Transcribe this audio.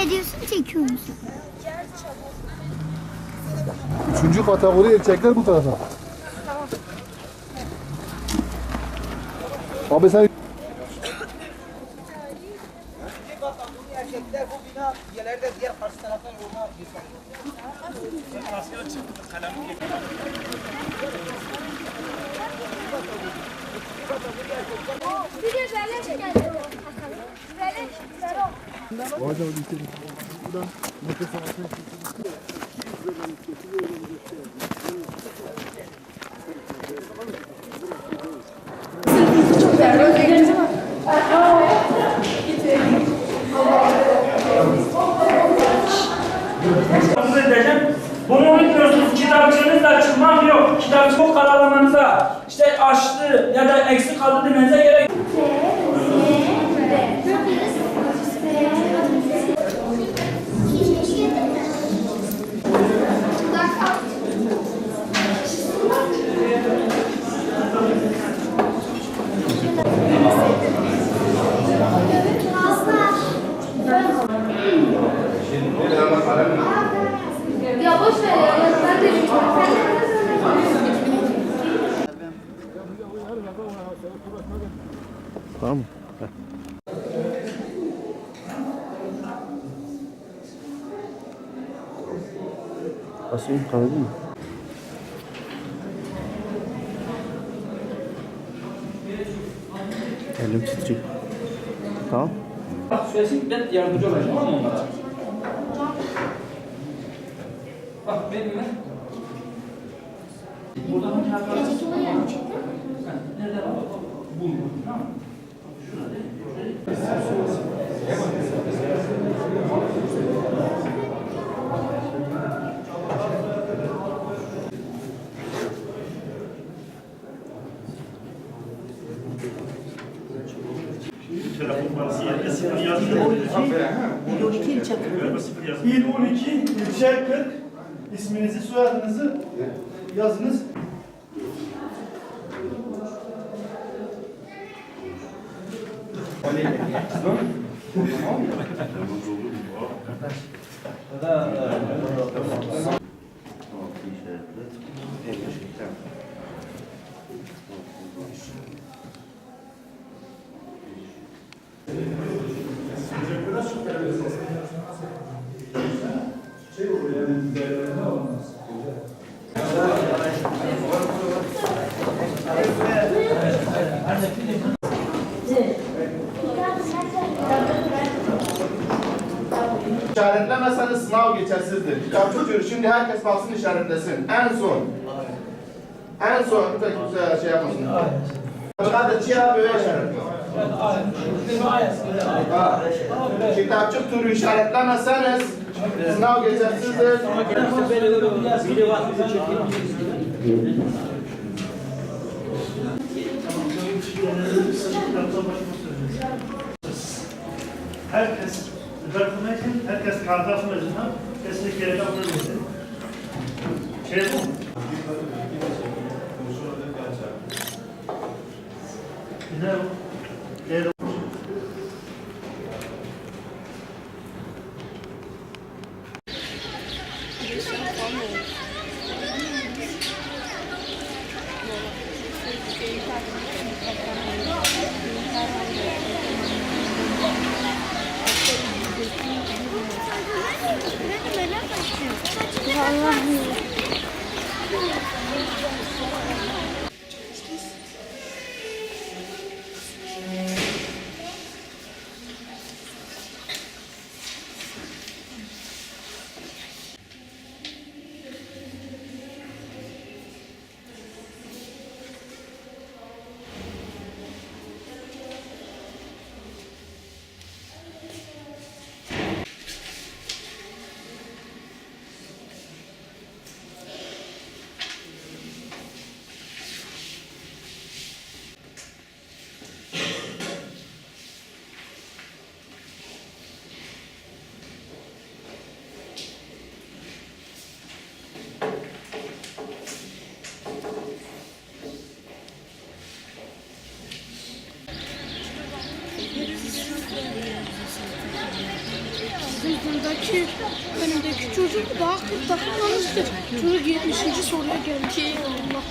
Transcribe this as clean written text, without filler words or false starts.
ediyorsun, çekiyor musun? Üçüncü kategori erkekler bu tarafa. Abi sen Erkekler bu bina ileride diğer karşı taraftan yoluna girmek. Bir de böyle çekelim. Böyle. Bunu unutmuyorsunuz. Kitapçığınızla açılmam yok. Kitapçı bu karalamanıza işte açtı ya da eksik kaldı demenize gerek yok. Ya boş ver ya. Ben de tamam. Basayım kanadı mı? Elim titriyor. Tamam. Söylesin ben yardımcı olacağım tamam mı onlara? Bak benimle. Burada mı çarpar? Nerede var? Bu. Tamam mı? Şurada değil mi? Telefon numarası yerine 0 yazıyor. 12 ilçe. 12 ilçe 40. İsminizi, soyadınızı yazınız. İşaretlemezseniz sınav geçersizdir. Kitapçı tür. Şimdi herkes baksın işaretlesin. En son. En son pek güzel şey yapmasın. Hadi çiğ böyle işaretle. Kitapçı türü işaretlemezseniz sınav geçersizdir. Herkes herkes kardeşin özünden kesinlikle yerine oturabilir. Şey bu. Ne o? Vallahi. önümdeki çocuk daha 40 dakika kalmıştır. Çocuk 70. soruya geldi. Allah.